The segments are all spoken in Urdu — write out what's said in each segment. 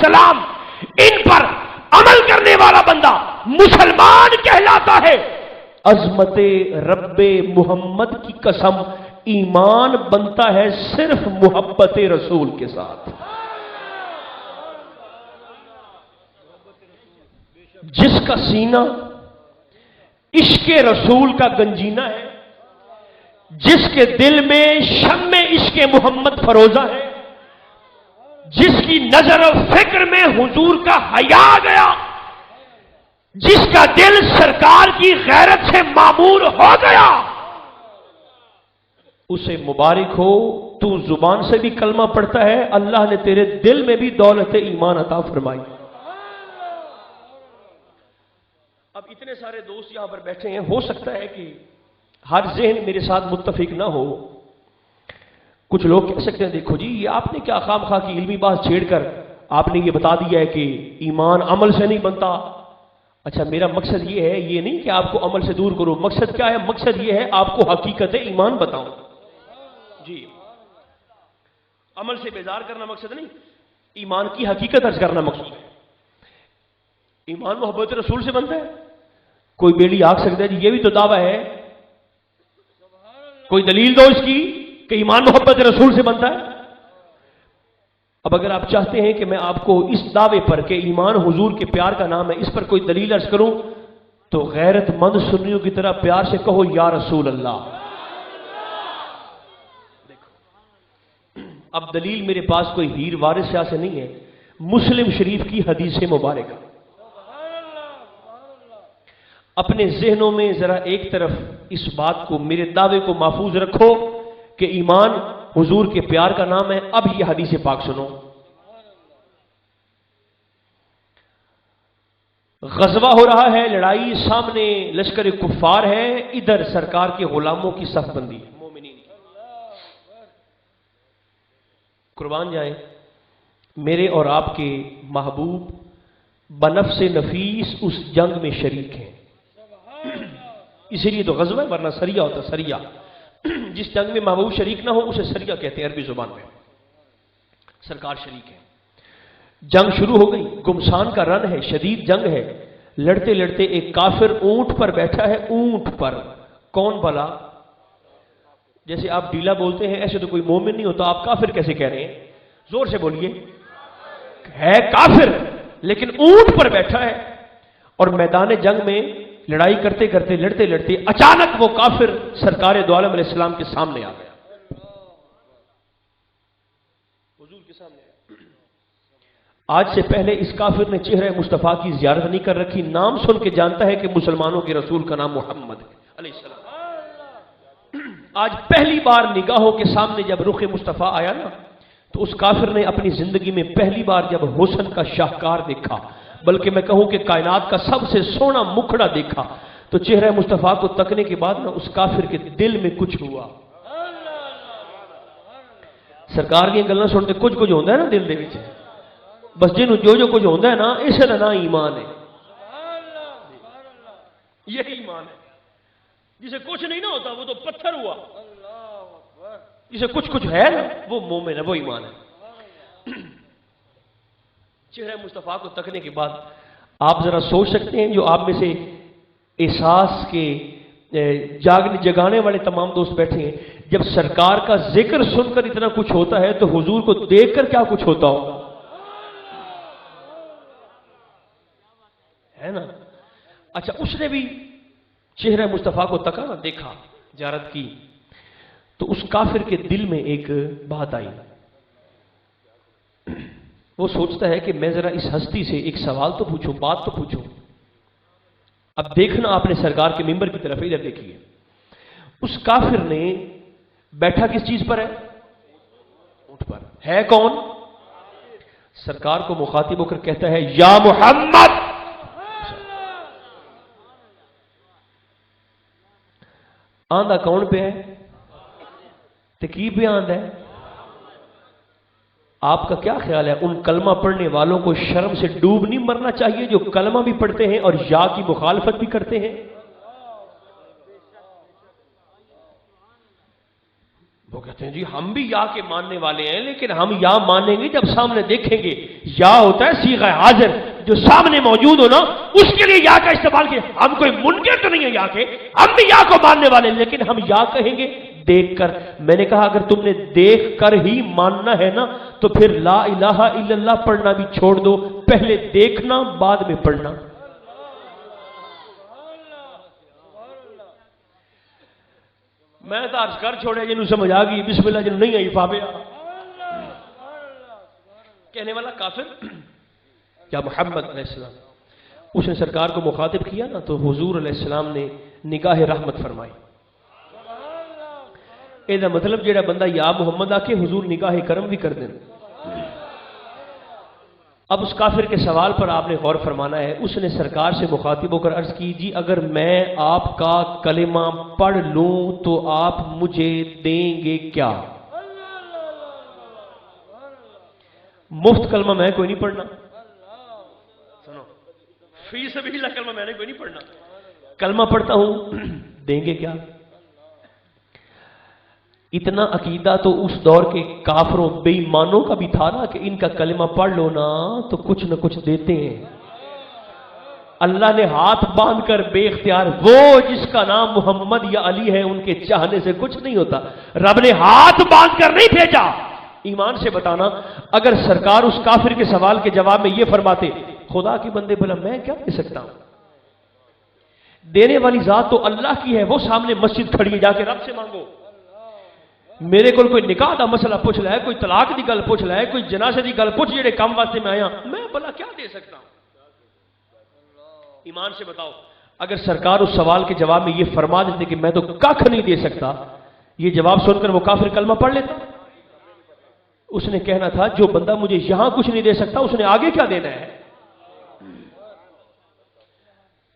السلام، ان پر عمل کرنے والا بندہ مسلمان کہلاتا ہے۔ عظمت رب محمد کی قسم، ایمان بنتا ہے صرف محبت رسول کے ساتھ۔ جس کا سینہ عشق رسول کا گنجینہ ہے، جس کے دل میں شمع عشق محمد فروزہ ہے، جس کی نظر و فکر میں حضور کا حیا گیا، جس کا دل سرکار کی غیرت سے معمور ہو گیا، اسے مبارک ہو، تو زبان سے بھی کلمہ پڑھتا ہے، اللہ نے تیرے دل میں بھی دولت ایمان عطا فرمائی۔ اب اتنے سارے دوست یہاں پر بیٹھے ہیں، ہو سکتا ہے کہ ہر ذہن میرے ساتھ متفق نہ ہو۔ کچھ لوگ کہہ سکتے ہیں دیکھو جی یہ آپ نے کیا خام خواہ کی علمی بات چھیڑ کر آپ نے یہ بتا دیا ہے کہ ایمان عمل سے نہیں بنتا۔ اچھا میرا مقصد یہ ہے، یہ نہیں کہ آپ کو عمل سے دور کرو، مقصد کیا ہے؟ مقصد یہ ہے آپ کو حقیقت ایمان بتاؤں۔ جی عمل سے بیزار کرنا مقصد نہیں، ایمان کی حقیقت ارز کرنا مقصود ہے۔ ایمان محبت رسول سے بنتا ہے۔ کوئی بیلی آگ سکتا ہے جی یہ بھی تو دعویٰ ہے، کوئی دلیل دو اس کی کہ ایمان محبت رسول سے بنتا ہے۔ اب اگر آپ چاہتے ہیں کہ میں آپ کو اس دعوے پر کہ ایمان حضور کے پیار کا نام ہے اس پر کوئی دلیل عرض کروں تو غیرت مند سنیوں کی طرح پیار سے کہو یا رسول اللہ۔ دیکھو اب دلیل میرے پاس کوئی ہیر وارث شاہ سے نہیں ہے، مسلم شریف کی حدیث مبارکہ۔ اپنے ذہنوں میں ذرا ایک طرف اس بات کو، میرے دعوے کو محفوظ رکھو کہ ایمان حضور کے پیار کا نام ہے۔ اب یہ حدیث پاک سنو۔ غزوہ ہو رہا ہے، لڑائی، سامنے لشکر کفار ہے، ادھر سرکار کے غلاموں کی صف بندی ہے، مومنین کی۔ قربان جائیں میرے اور آپ کے محبوب بنفس نفیس اس جنگ میں شریک ہیں، اسی لیے تو غزوہ ہے، ورنہ سریہ ہوتا سریہ۔ جس جنگ میں محبوب شریک نہ ہو اسے سریہ کہتے ہیں عربی زبان میں۔ سرکار شریک ہے، جنگ شروع ہو گئی، گمسان کا رن ہے، شدید جنگ ہے۔ لڑتے لڑتے ایک کافر اونٹ پر بیٹھا ہے، اونٹ پر۔ کون بھلا؟ جیسے آپ ڈیلا بولتے ہیں ایسے تو کوئی مومن نہیں ہوتا، آپ کافر کیسے کہہ رہے ہیں؟ زور سے بولیے۔ ہے کافر لیکن اونٹ پر بیٹھا ہے، اور میدان جنگ میں لڑائی کرتے کرتے لڑتے لڑتے اچانک وہ کافر سرکار دو عالم علیہ السلام کے سامنے آ گیا، حضور کے سامنے۔ آج سے پہلے اس کافر نے چہرہ مصطفیٰ کی زیارت نہیں کر رکھی، نام سن کے جانتا ہے کہ مسلمانوں کے رسول کا نام محمد ہے علیہ السلام۔ آج پہلی بار نگاہوں کے سامنے جب رخ مصطفیٰ آیا نا تو اس کافر نے اپنی زندگی میں پہلی بار جب حسن کا شاہکار دیکھا، بلکہ میں کہوں کہ کائنات کا سب سے سونا مکھڑا دیکھا، تو چہرہ مصطفیٰ کو تکنے کے بعد نا اس کافر کے دل میں کچھ ہوا۔ سرکار کی گلاں سنتے کچھ ہوتا ہے نا دل دے وچ، بس جنوں جو کچھ ہوتا ہے نا اسے کا نام ایمان ہے۔ یہی ایمان ہے، جسے کچھ نہیں نہ ہوتا وہ تو پتھر ہوا، جسے کچھ ہے نا وہ مومن ہے، وہ ایمان ہے۔ چہرہ مصطفیٰ کو تکنے کے بعد آپ ذرا سوچ سکتے ہیں، جو آپ میں سے احساس کے جگانے والے تمام دوست بیٹھے ہیں، جب سرکار کا ذکر سن کر اتنا کچھ ہوتا ہے تو حضور کو دیکھ کر کیا کچھ ہوتا ہوگا، ہے نا؟ اچھا اس نے بھی چہرہ مصطفیٰ کو تکا نا، دیکھا، زیارت کی، تو اس کافر کے دل میں ایک بات آئی۔ وہ سوچتا ہے کہ میں ذرا اس ہستی سے ایک سوال تو پوچھوں، بات تو پوچھوں۔ اب دیکھنا آپ نے سرکار کے ممبر کی طرف، ادھر دیکھیے۔ اس کافر نے بیٹھا کس چیز پر ہے؟ اونٹ پر ہے۔ کون؟ سرکار کو مخاطب ہو کر کہتا ہے یا محمد۔ آندھا کون پہ ہے؟ تکیب بھی آندھا ہے۔ آپ کا کیا خیال ہے ان کلمہ پڑھنے والوں کو شرم سے ڈوب نہیں مرنا چاہیے جو کلمہ بھی پڑھتے ہیں اور یا کی مخالفت بھی کرتے ہیں؟ وہ کہتے ہیں جی ہم بھی یا کے ماننے والے ہیں، لیکن ہم یا مانیں گے جب سامنے دیکھیں گے۔ یا ہوتا ہے صیغہ حاضر، جو سامنے موجود ہو نا اس کے لیے یا کا استعمال کیا۔ ہم کوئی منکر تو نہیں ہے یا کے، ہم بھی یا کو ماننے والے ہیں، لیکن ہم یا کہیں گے دیکھ کر۔ میں نے کہا اگر تم نے دیکھ کر ہی ماننا ہے نا تو پھر لا الہ الا اللہ پڑھنا بھی چھوڑ دو، پہلے دیکھنا بعد میں پڑھنا۔ میں تو عرض کر چھوڑے جنہوں سمجھ آ گئی بسم اللہ، جنہوں نہیں آئی فابیا۔ کہنے والا کافر یا محمد علیہ السلام، اس نے سرکار کو مخاطب کیا نا تو حضور علیہ السلام نے نگاہ رحمت فرمائی۔ یہ مطلب جیڑا بندہ یا محمد آ کے حضور نگاہ کرم بھی کر دیں۔ اب اس کافر کے سوال پر آپ نے غور فرمانا ہے۔ اس نے سرکار سے مخاطب ہو کر عرض کی جی اگر میں آپ کا کلمہ پڑھ لوں تو آپ مجھے دیں گے کیا؟ مفت کلمہ میں کوئی نہیں پڑھنا، سنو، فی سبیل اللہ کلمہ میں نے کوئی نہیں پڑھنا، کلمہ پڑھتا ہوں دیں گے کیا؟ اتنا عقیدہ تو اس دور کے کافروں بے ایمانوں کا بھی تھا نا کہ ان کا کلمہ پڑھ لو نا تو کچھ نہ کچھ دیتے ہیں۔ اللہ نے ہاتھ باندھ کر بے اختیار، وہ جس کا نام محمد یا علی ہے ان کے چاہنے سے کچھ نہیں ہوتا، رب نے ہاتھ باندھ کر نہیں بھیجا۔ ایمان سے بتانا اگر سرکار اس کافر کے سوال کے جواب میں یہ فرماتے خدا کی بندے بھلا میں کیا دے سکتا ہوں، دینے والی ذات تو اللہ کی ہے، وہ سامنے مسجد کھڑی ہے، جا کے رب سے مانگو۔ میرے کو کوئی نکاح دا مسئلہ پوچھ لائے، کوئی طلاق دی گل پوچھ لائے، کوئی جنازے دی گل پوچھ جڑے کام واسطے میں آیا، میں بھلا کیا دے سکتا ہوں؟ ایمان سے بتاؤ اگر سرکار اس سوال کے جواب میں یہ فرما دیتے کہ میں تو کھ نہیں دے سکتا، یہ جواب سن کر وہ کافر کلمہ پڑھ لیتا؟ اس نے کہنا تھا جو بندہ مجھے یہاں کچھ نہیں دے سکتا اس نے آگے کیا دینا ہے؟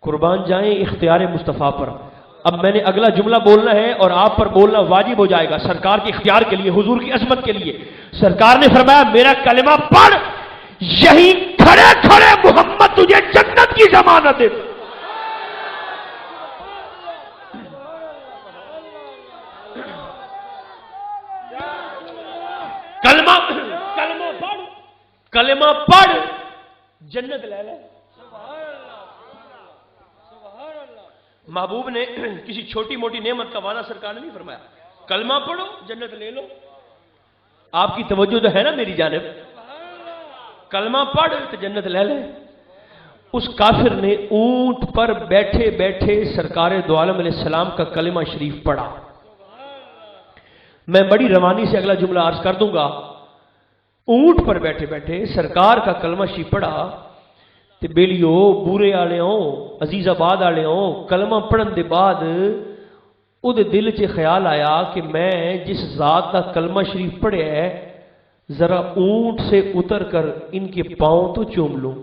قربان جائیں اختیار مصطفیٰ پر۔ اب میں نے اگلا جملہ بولنا ہے اور آپ پر بولنا واجب ہو جائے گا سرکار کے اختیار کے لیے، حضور کی عظمت کے لیے۔ سرکار نے فرمایا میرا کلمہ پڑھ، یہی کھڑے کھڑے محمد تجھے جنت کی ضمانت دے۔ کلمہ پڑھ جنت لے لے۔ محبوب نے کسی چھوٹی موٹی نعمت کا وعدہ سرکار نے نہیں فرمایا، کلمہ پڑھو جنت لے لو۔ آپ کی توجہ تو ہے نا میری جانب، کلمہ پڑھ تو جنت لے لے۔ اس کافر نے اونٹ پر بیٹھے بیٹھے سرکار دو عالم علیہ السلام کا کلمہ شریف پڑھا۔ میں بڑی روانی سے اگلا جملہ عرض کر دوں گا۔ اونٹ پر بیٹھے بیٹھے سرکار کا کلمہ شریف پڑھا تے بیلیو بورے آلیوں عزیز آباد آلیوں کلمہ پڑھن دے بعد او دے دل چے خیال آیا کہ میں جس ذات دا کلمہ شریف پڑھے ہے ذرا اونٹ سے اتر کر ان کے پاؤں تو چوم لوں،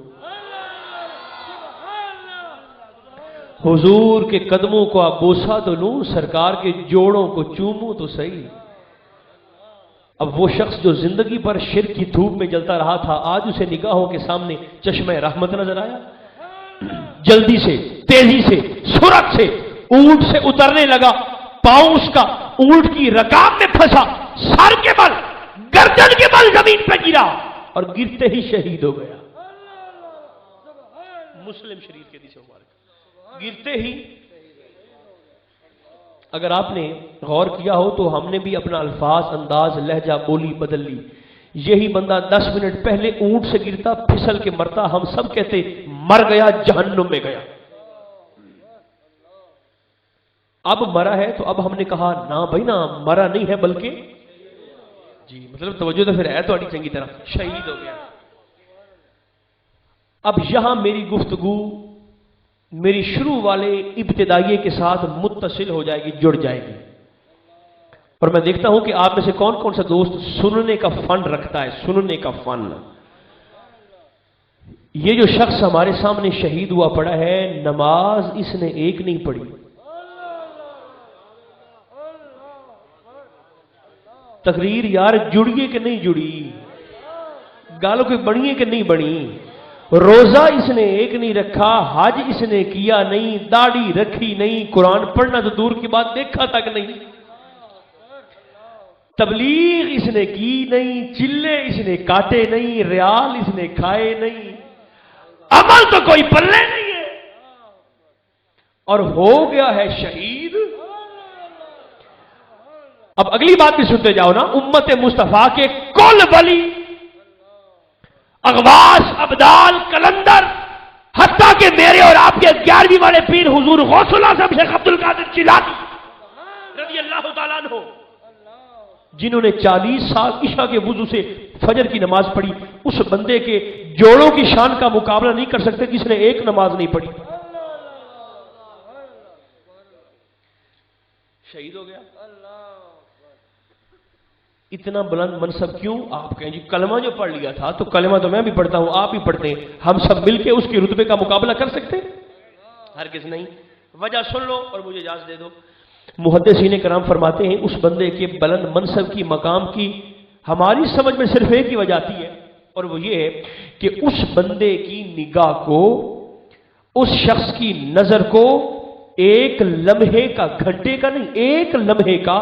حضور کے قدموں کو بوسہ تو لوں، سرکار کے جوڑوں کو چوموں تو صحیح۔ اب وہ شخص جو زندگی پر شرک کی دھوپ میں جلتا رہا تھا آج اسے نگاہوں کے سامنے چشمہ رحمت نظر آیا، جلدی سے تیزی سے سرعت سے اونٹ سے اترنے لگا، پاؤں اس کا اونٹ کی رکاب میں پھنسا، سر کے بل گردن کے بل زمین پہ گرا اور گرتے ہی شہید ہو گیا۔ مسلم شریف کے حدیث مبارک، گرتے ہی۔ اگر آپ نے غور کیا ہو تو ہم نے بھی اپنا الفاظ انداز لہجہ بولی بدل لی۔ یہی بندہ 10 منٹ پہلے اونٹ سے گرتا پھسل کے مرتا، ہم سب کہتے مر گیا جہنم میں گیا۔ اب مرا ہے تو اب ہم نے کہا نہ بھائی نہ مرا نہیں ہے بلکہ جی مطلب توجہ تو پھر ہے تو چنگی طرح شہید ہو گیا۔ اب یہاں میری گفتگو میری شروع والے ابتدائیے کے ساتھ متصل ہو جائے گی، جڑ جائے گی، اور میں دیکھتا ہوں کہ آپ میں سے کون کون سا دوست سننے کا فن رکھتا ہے، سننے کا فن۔ یہ جو شخص ہمارے سامنے شہید ہوا پڑا ہے نماز اس نے ایک نہیں پڑھی، تقریر یار جڑیے کہ نہیں جڑی، گالوں کوئی بڑی ہے کہ نہیں بڑی، روزہ اس نے ایک نہیں رکھا، حج اس نے کیا نہیں، داڑھی رکھی نہیں، قرآن پڑھنا تو دور کی بات دیکھا تک نہیں۔ تبلیغ اس نے کی نہیں، چلے اس نے کاٹے نہیں، ریال اس نے کھائے نہیں، عمل تو کوئی پلے نہیں ہے، اور ہو گیا ہے شہید۔ اب اگلی بات بھی سنتے جاؤ نا، امت مصطفیٰ کے کل ولی، اغواس، ابدال، کلندر، حتیٰ کہ میرے اور آپ کے 11ویں والے پیر حضور غوث اللہ صاحب شیخ عبد القادر جیلانی رضی اللہ تعالیٰ عنہ، جنہوں نے 40 سال عشاء کے وضو سے فجر کی نماز پڑھی، اس بندے کے جوڑوں کی شان کا مقابلہ نہیں کر سکتے جس نے ایک نماز نہیں پڑھی، شہید ہو گیا۔ اتنا بلند منصب کیوں؟ آپ کہیں جی کلمہ جو پڑھ لیا تھا، تو کلمہ تو میں بھی پڑھتا ہوں، آپ بھی پڑھتے ہیں، ہم سب مل کے اس کے رتبے کا مقابلہ کر سکتے ہیں؟ ہرگز نہیں۔ وجہ سن لو اور مجھے اجازت دے دو۔ محدثین کرام فرماتے ہیں اس بندے کے بلند منصب کی، مقام کی ہماری سمجھ میں صرف ایک ہی وجہ آتی ہے، اور وہ یہ ہے کہ اس بندے کی نگاہ کو، اس شخص کی نظر کو ایک لمحے کا، گھنٹے کا نہیں، ایک لمحے کا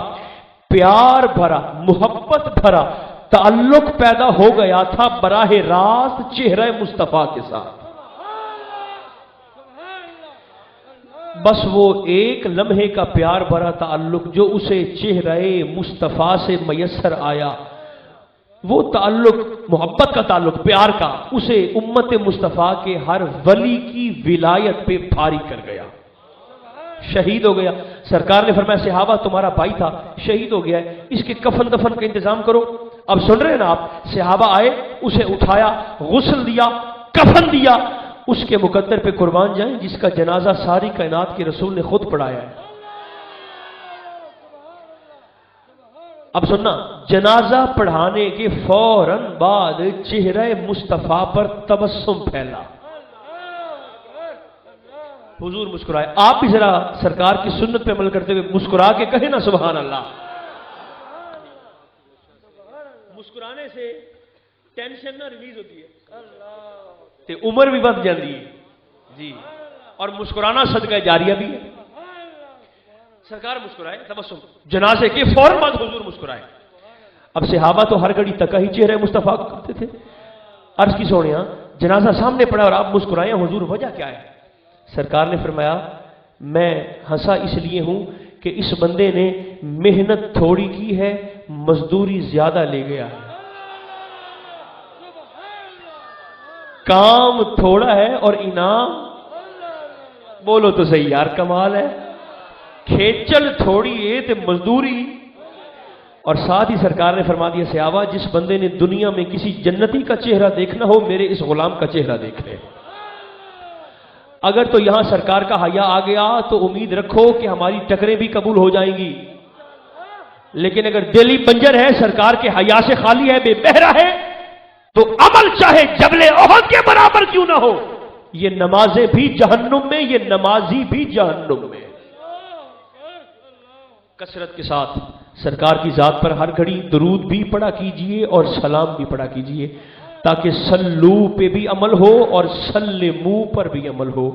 پیار بھرا، محبت بھرا تعلق پیدا ہو گیا تھا براہ راست چہرہ مصطفیٰ کے ساتھ۔ بس وہ ایک لمحے کا پیار بھرا تعلق جو اسے چہرہ مصطفیٰ سے میسر آیا، وہ تعلق، محبت کا تعلق، پیار کا، اسے امت مصطفیٰ کے ہر ولی کی ولایت پہ بھاری کر گیا، شہید ہو گیا۔ سرکار نے فرمایا صحابہ تمہارا بھائی تھا، شہید ہو گیا ہے، اس کے کفن دفن کا انتظام کرو۔ اب سن رہے ہیں نا آپ، صحابہ آئے، اسے اٹھایا، غسل دیا، کفن دیا، اس کے مقدر پہ قربان جائیں جس کا جنازہ ساری کائنات کے رسول نے خود پڑھایا ہے۔ اب سننا، جنازہ پڑھانے کے فوراً بعد چہرہ مصطفیٰ پر تبسم پھیلا، حضور مسکرائے۔ آپ بھی ذرا سرکار کی سنت پہ عمل کرتے ہوئے مسکرا کے کہیں نا سبحان اللہ۔ مسکرانے سے ٹینشن نہ ریلیز ہوتی ہے تے عمر بھی بڑھ جاتی ہے جی، اور مسکرانا صدقہ جاریہ بھی ہے۔ سرکار مسکرائے، تبسم، جنازے کے فوراً بعد حضور مسکرائے۔ اب صحابہ تو ہر گھڑی تک ہی چہرہ مصطفیٰ کرتے تھے، عرض کی سونیا جنازہ سامنے پڑا اور آپ مسکرائے، حضور وجہ کیا ہے؟ سرکار نے فرمایا میں ہنسا اس لیے ہوں کہ اس بندے نے محنت تھوڑی کی ہے، مزدوری زیادہ لے گیا ہے، کام تھوڑا ہے اور انعام، بولو تو صحیح یار، کمال ہے، کھیچل تھوڑی ہے تے مزدوری۔ اور ساتھ ہی سرکار نے فرما دیا صحابہ جس بندے نے دنیا میں کسی جنتی کا چہرہ دیکھنا ہو میرے اس غلام کا چہرہ دیکھ لے۔ اگر تو یہاں سرکار کا حیا آ گیا تو امید رکھو کہ ہماری ٹکریں بھی قبول ہو جائیں گی، لیکن اگر دل ہی بنجر ہے، سرکار کے حیا سے خالی ہے، بے بہرا ہے، تو عمل چاہے جبل احد کے برابر کیوں نہ ہو، یہ نمازیں بھی جہنم میں، یہ نمازی بھی جہنم میں۔ کثرت کے ساتھ سرکار کی ذات پر ہر گھڑی درود بھی پڑھا کیجئے اور سلام بھی پڑھا کیجئے، تاکہ سلو پہ بھی عمل ہو اور سلمو پر بھی عمل ہو۔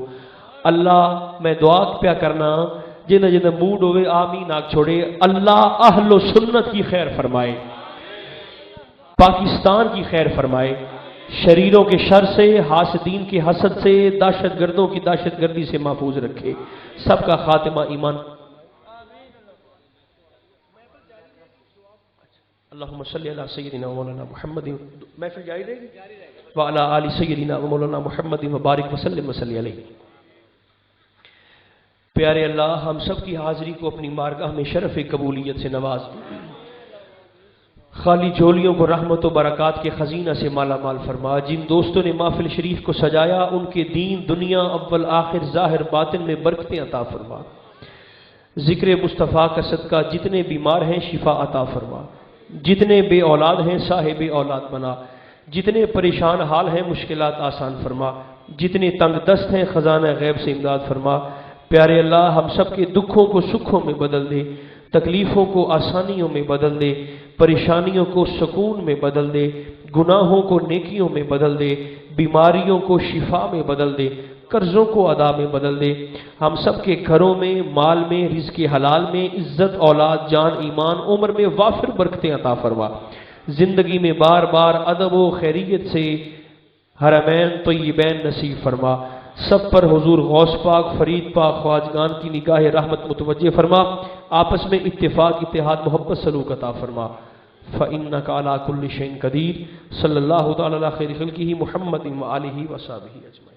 اللہ میں دعا پیا کرنا جنہ جنہ موڈ ہوئے آمین آگ چھوڑے، اللہ اہل و سنت کی خیر فرمائے، پاکستان کی خیر فرمائے، شریروں کے شر سے، حاسدین کے حسد سے، دہشت گردوں کی دہشت گردی سے محفوظ رکھے، سب کا خاتمہ ایمان۔ اللہم صلی علی سیدنا و مولانا محمد، محفل جاری رہے گی، وعلی آل سیدنا و مولانا محمد وبارک وسلم وصلی علیہ۔ پیارے اللہ، ہم سب کی حاضری کو اپنی بارگاہ میں شرف قبولیت سے نواز، خالی جھولیوں کو رحمت و برکات کے خزینہ سے مالا مال فرما۔ جن دوستوں نے محفل شریف کو سجایا ان کے دین دنیا اول آخر ظاہر باطن میں برکتیں عطا فرما۔ ذکر مصطفیٰ کا صدقہ جتنے بیمار ہیں شفا عطا فرما، جتنے بے اولاد ہیں صاحب اولاد بنا، جتنے پریشان حال ہیں مشکلات آسان فرما، جتنے تنگ دست ہیں خزانہ غیب سے امداد فرما۔ پیارے اللہ، ہم سب کے دکھوں کو سکھوں میں بدل دے، تکلیفوں کو آسانیوں میں بدل دے، پریشانیوں کو سکون میں بدل دے، گناہوں کو نیکیوں میں بدل دے، بیماریوں کو شفا میں بدل دے، قرضوں کو ادا میں بدل دے، ہم سب کے گھروں میں، مال میں، رزق حلال میں، عزت، اولاد، جان، ایمان، عمر میں وافر برکتیں عطا فرما، زندگی میں بار بار ادب و خیریت سے حرمین طیبین نصیب فرما، سب پر حضور غوث پاک، فرید پاک، خواجگان کی نگاہ رحمت متوجہ فرما، آپس میں اتفاق، اتحاد، محبت، سلوک عطا فرما، فإنك على كل شيء قدير، صلی اللہ تعالی علی خیر خلقہ محمد وآلہ وصحبہ اجمعین۔